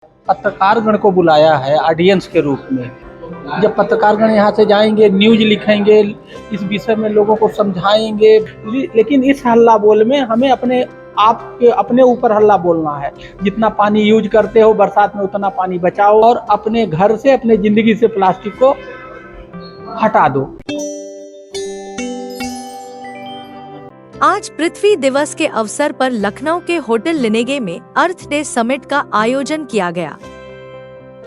पत्रकारगण को बुलाया है ऑडियंस के रूप में। जब पत्रकारगण यहाँ से जाएंगे, न्यूज लिखेंगे, इस विषय में लोगों को समझाएंगे, लेकिन इस हल्ला बोल में हमें अपने आप के अपने ऊपर हल्ला बोलना है। जितना पानी यूज करते हो बरसात में उतना पानी बचाओ और अपने घर से, अपने जिंदगी से प्लास्टिक को हटा दो। आज पृथ्वी दिवस के अवसर पर लखनऊ के होटल लिनेगे में अर्थ डे समिट का आयोजन किया गया,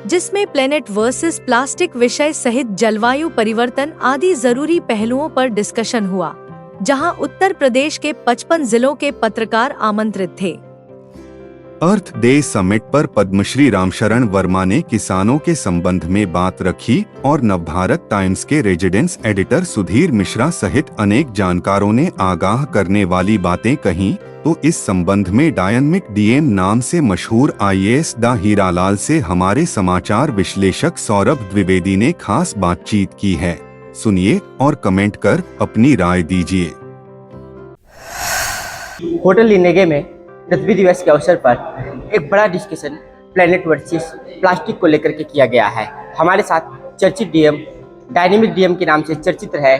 जिसमें प्लेनेट वर्सेस प्लास्टिक विषय सहित जलवायु परिवर्तन आदि जरूरी पहलुओं पर डिस्कशन हुआ, जहां उत्तर प्रदेश के 55 जिलों के पत्रकार आमंत्रित थे। अर्थ डे समिट पर पद्मश्री रामशरण वर्मा ने किसानों के संबंध में बात रखी और नवभारत टाइम्स के रेजिडेंस एडिटर सुधीर मिश्रा सहित अनेक जानकारों ने आगाह करने वाली बातें कहीं। तो इस संबंध में डायनमिक डीएम नाम से मशहूर आईएएस डा हीरालाल से हमारे समाचार विश्लेषक सौरभ द्विवेदी ने खास बातचीत की है। सुनिए और कमेंट कर अपनी राय दीजिए। होटल लिनेगे में पृथ्वी दिवस के अवसर पर एक बड़ा डिस्कशन प्लेनेट वर्सेस प्लास्टिक को लेकर के किया गया है। हमारे साथ चर्चित डीएम, डायनेमिक डीएम के नाम से चर्चित है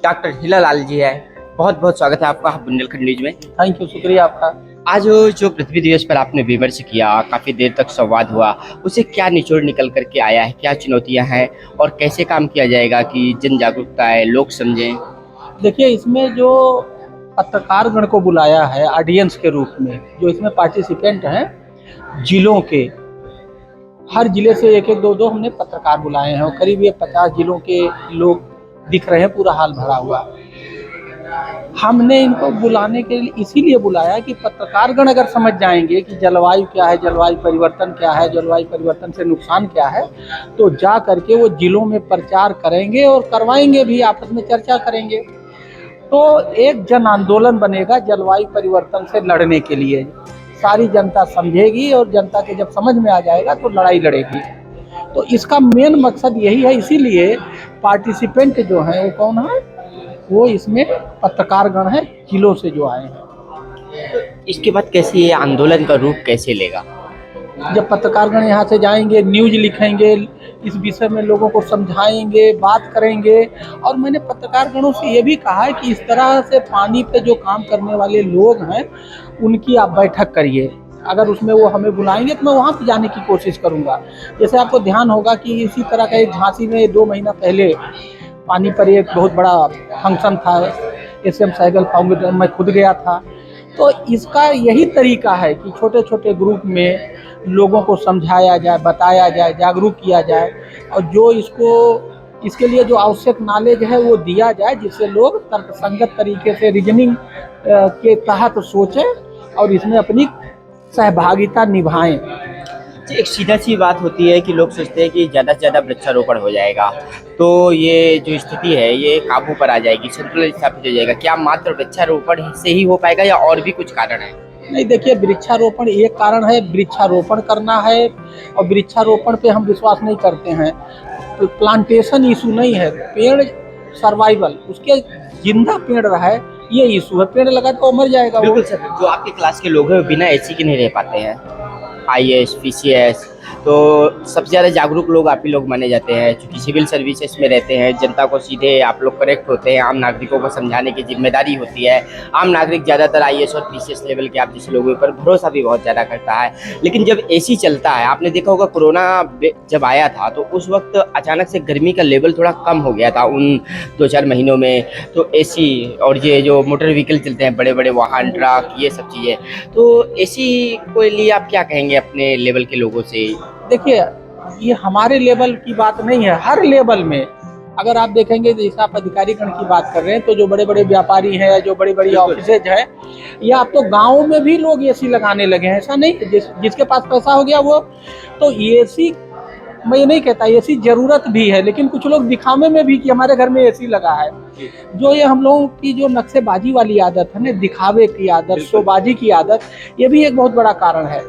डॉक्टर हीरालाल जी है। बहुत बहुत स्वागत है आपका बुंदेलखंड न्यूज में। थैंक यू, शुक्रिया आपका। आज जो पृथ्वी दिवस पर आपने विमर्श किया, काफ़ी देर तक संवाद हुआ, उसे क्या निचोड़ निकल करके आया है, क्या चुनौतियां हैं और कैसे काम किया जाएगा कि जन जागरूकता है, लोग समझें? देखिए, इसमें जो पत्रकारगण को बुलाया है ऑडियंस के रूप में, जो इसमें पार्टिसिपेंट हैं जिलों के, हर जिले से एक एक दो दो हमने पत्रकार बुलाए हैं और करीब ये 50 जिलों के लोग दिख रहे हैं, पूरा हाल भरा हुआ। हमने इनको बुलाने के लिए इसीलिए बुलाया कि पत्रकारगण अगर समझ जाएंगे कि जलवायु क्या है, जलवायु परिवर्तन क्या है, जलवायु परिवर्तन से नुकसान क्या है, तो जा करके वो जिलों में प्रचार करेंगे और करवाएंगे भी, आपस में चर्चा करेंगे। तो एक जन आंदोलन बनेगा जलवायु परिवर्तन से लड़ने के लिए। सारी जनता समझेगी और जनता के जब समझ में आ जाएगा तो लड़ाई लड़ेगी। तो इसका मेन मकसद यही है, इसीलिए पार्टिसिपेंट जो हैं वो कौन है, वो इसमें पत्रकारगण हैं जिलों से जो आए हैं। इसके बाद कैसे ये आंदोलन का रूप कैसे लेगा? जब पत्रकारगण यहाँ से जाएंगे, न्यूज लिखेंगे, इस विषय में लोगों को समझाएंगे, बात करेंगे। और मैंने पत्रकारगणों से ये भी कहा है कि इस तरह से पानी पे जो काम करने वाले लोग हैं उनकी आप बैठक करिए। अगर उसमें वो हमें बुलाएंगे तो मैं वहाँ पे जाने की कोशिश करूँगा। जैसे आपको ध्यान होगा कि इसी तरह का एक झांसी में 2 महीना पहले पानी पर एक बहुत बड़ा फंक्शन था, एसएम साइकिल फाउंडेशन, मैं खुद गया था। तो इसका यही तरीका है कि छोटे छोटे ग्रुप में लोगों को समझाया जाए, बताया जाए, जागरूक किया जाए और जो इसके लिए जो आवश्यक नॉलेज है वो दिया जाए, जिससे लोग तर्कसंगत तरीके से रीजनिंग के तहत सोचें और इसमें अपनी सहभागिता निभाएं। एक सीधा सी बात होती है कि लोग सोचते हैं कि ज़्यादा से ज़्यादा वृक्षारोपण हो जाएगा तो ये जो स्थिति है ये काबू पर आ जाएगी, संतुलन स्थापित हो जाएगा। क्या मात्र वृक्षारोपण से ही हो पाएगा या और भी कुछ कारण है? नहीं, देखिए, वृक्षारोपण एक कारण है, वृक्षारोपण करना है और वृक्षारोपण पे हम विश्वास नहीं करते हैं। प्लांटेशन इशू नहीं है, पेड़ सर्वाइवल, उसके जिंदा पेड़ रहा है ये इशू है। पेड़ लगा तो मर जाएगा। बिल्कुल सर, जो आपकी क्लास के लोग हैं बिना एसी के नहीं रह पाते हैं, आईएएस, पीसीएस, तो सबसे ज़्यादा जागरूक लोग आप ही लोग माने जाते हैं, क्योंकि सिविल सर्विसेज में रहते हैं। जनता को सीधे आप लोग करेक्ट होते हैं, आम नागरिकों को समझाने की जिम्मेदारी होती है। आम नागरिक ज़्यादातर आईएएस और पीसीएस लेवल के आप जैसे लोगों पर भरोसा भी बहुत ज़्यादा करता है। लेकिन जब एसी चलता है, आपने देखा होगा कोरोना जब आया था तो उस वक्त अचानक से गर्मी का लेवल थोड़ा कम हो गया था उन 2-4 महीनों में। तो एसी और ये जो मोटर व्हीकल चलते हैं, बड़े बड़े वाहन, ट्रक, ये सब चीज़ें, तो एसी को लिए आप क्या कहेंगे अपने लेवल के लोगों से? देखिए, ये हमारे लेवल की बात नहीं है, हर लेवल में अगर आप देखेंगे, जैसे आप अधिकारीगण की बात कर रहे हैं, तो जो बड़े बड़े व्यापारी हैं, जो बड़ी बड़ी ऑफिसेज हैं, या अब तो गाँव में भी लोग एसी लगाने लगे हैं। ऐसा नहीं, जिसके पास पैसा हो गया वो तो एसी, मैं ये नहीं कहता, एसी जरूरत भी है, लेकिन कुछ लोग दिखावे में भी कि हमारे घर में एसी लगा है। जो ये हम लोगों की जो नक्शेबाजी वाली आदत है ना, दिखावे की आदत, शोबाजी की आदत, ये भी एक बहुत बड़ा कारण है।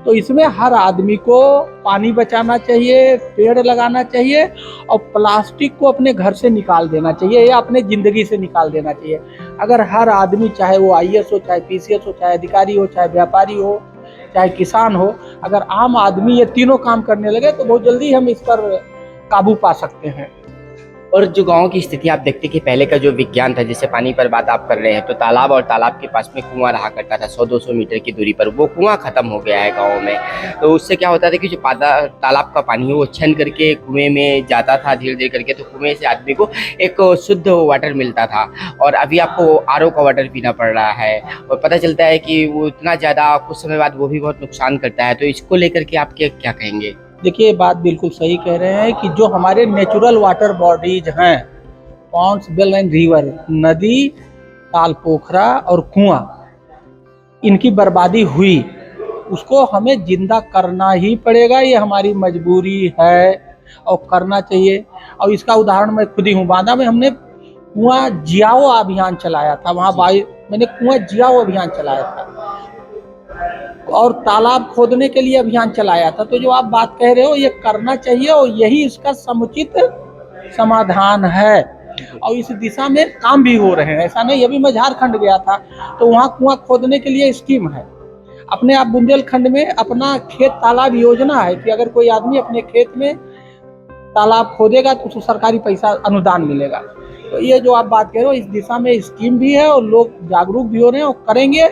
तो इसमें हर आदमी को पानी बचाना चाहिए, पेड़ लगाना चाहिए और प्लास्टिक को अपने घर से निकाल देना चाहिए या अपने ज़िंदगी से निकाल देना चाहिए। अगर हर आदमी, चाहे वो आईएएस हो, चाहे पीसीएस हो, चाहे अधिकारी हो, चाहे व्यापारी हो, चाहे किसान हो, अगर आम आदमी ये तीनों काम करने लगे तो बहुत जल्दी हम इस पर काबू पा सकते हैं। और जो गांव की स्थिति आप देखते कि पहले का जो विज्ञान था, जैसे पानी पर बात आप कर रहे हैं, तो तालाब और तालाब के पास में कुआं रहा करता था 100-200 मीटर की दूरी पर, वो कुआं खत्म हो गया है गाँव में। तो उससे क्या होता था कि जो तालाब का पानी है वो छन करके कुएं में जाता था धीरे धीरे करके, तो कुएं से आदमी को एक शुद्ध वाटर मिलता था। और अभी आपको आरओ का वाटर पीना पड़ रहा है, और पता चलता है कि वो इतना ज़्यादा कुछ समय बाद वो भी बहुत नुकसान करता है। तो इसको लेकर के आप क्या कहेंगे? देखिए, बात बिल्कुल सही कह रहे हैं कि जो हमारे नेचुरल वाटर बॉडीज हैं, पॉन्ड्स, वेल एंड रिवर, नदी, ताल पोखरा और कुआं, इनकी बर्बादी हुई, उसको हमें जिंदा करना ही पड़ेगा। ये हमारी मजबूरी है और करना चाहिए। और इसका उदाहरण मैं खुद ही हूँ। बांदा में हमने कुआं जियाओ अभियान चलाया था, मैंने कुआं जियाओ अभियान चलाया था और तालाब खोदने के लिए अभियान चलाया था। तो जो आप बात कह रहे हो ये करना चाहिए और यही इसका समुचित समाधान है और इस दिशा में काम भी हो रहे हैं। ऐसा नहीं, अभी मैं झारखंड गया था तो वहाँ कुआं खोदने के लिए स्कीम है। अपने आप बुंदेलखंड में अपना खेत तालाब योजना है कि अगर कोई आदमी अपने खेत में तालाब खोदेगा तो उसको सरकारी पैसा अनुदान मिलेगा। तो ये जो आप बात कह रहे हो इस दिशा में स्कीम भी है और लोग जागरूक भी हो रहे हैं और करेंगे,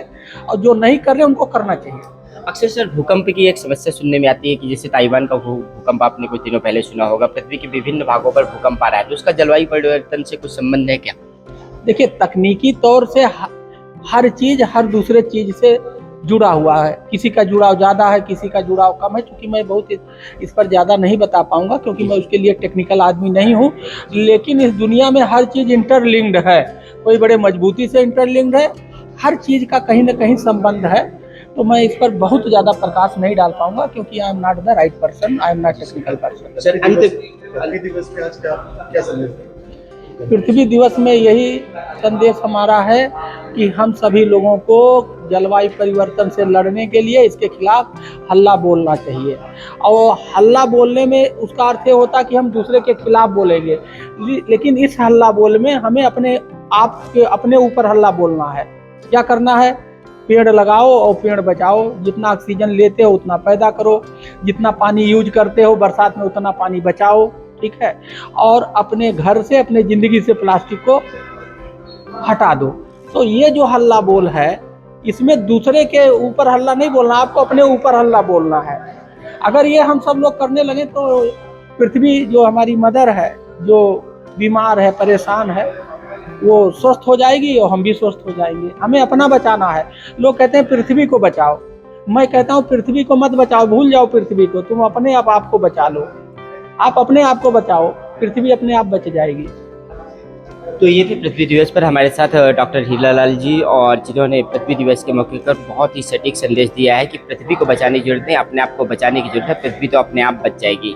और जो नहीं कर रहे उनको करना चाहिए। अक्सर सर भूकंप की एक समस्या सुनने में आती है कि जैसे ताइवान का भूकंप आपने कुछ दिनों पहले सुना होगा, पृथ्वी के विभिन्न भागों पर भूकंप आ रहा है, तो उसका जलवायु परिवर्तन से कुछ संबंध है क्या? देखिए, तकनीकी तौर से हर चीज हर दूसरे चीज से जुड़ा हुआ है। किसी का जुड़ाव ज़्यादा है, किसी का जुड़ाव कम है। क्योंकि मैं बहुत इस पर ज़्यादा नहीं बता पाऊंगा क्योंकि मैं उसके लिए टेक्निकल आदमी नहीं हूँ, लेकिन इस दुनिया में हर चीज़ इंटरलिंक्ड है, कोई बड़े मजबूती से इंटरलिंक्ड है, हर चीज़ का कहीं ना कहीं संबंध है। तो मैं इस पर बहुत ज़्यादा प्रकाश नहीं डाल पाऊंगा क्योंकि I am not the right person, I am not technical person. Sir पृथ्वी दिवस में यही संदेश हमारा है कि हम सभी लोगों को जलवायु परिवर्तन से लड़ने के लिए इसके खिलाफ हल्ला बोलना चाहिए। और हल्ला बोलने में उसका अर्थ ये होता कि हम दूसरे के खिलाफ बोलेंगे, लेकिन इस हल्ला बोल में हमें अपने ऊपर हल्ला बोलना है। क्या करना है? पेड़ लगाओ और पेड़ बचाओ। जितना ऑक्सीजन लेते हो उतना पैदा करो, जितना पानी यूज करते हो बरसात में उतना पानी बचाओ, ठीक है। और अपने घर से, अपने ज़िंदगी से प्लास्टिक को हटा दो। तो ये जो हल्ला बोल है इसमें दूसरे के ऊपर हल्ला नहीं बोलना, आपको अपने ऊपर हल्ला बोलना है। अगर ये हम सब लोग करने लगे तो पृथ्वी जो हमारी मदर है, जो बीमार है, परेशान है, वो स्वस्थ हो जाएगी और हम भी स्वस्थ हो जाएंगे। हमें अपना बचाना है। लोग कहते हैं पृथ्वी को बचाओ, मैं कहता हूँ पृथ्वी को मत बचाओ, भूल जाओ पृथ्वी को, तुम अपने आप को बचा लो। आप अपने आप को बचाओ, पृथ्वी अपने आप बच जाएगी। तो ये थे पृथ्वी दिवस पर हमारे साथ डॉक्टर हीरालाल जी, और जिन्होंने पृथ्वी दिवस के मौके पर बहुत ही सटीक संदेश दिया है कि पृथ्वी को बचाने की जरूरत है, अपने आप को बचाने की जरूरत है, पृथ्वी तो अपने आप बच जाएगी।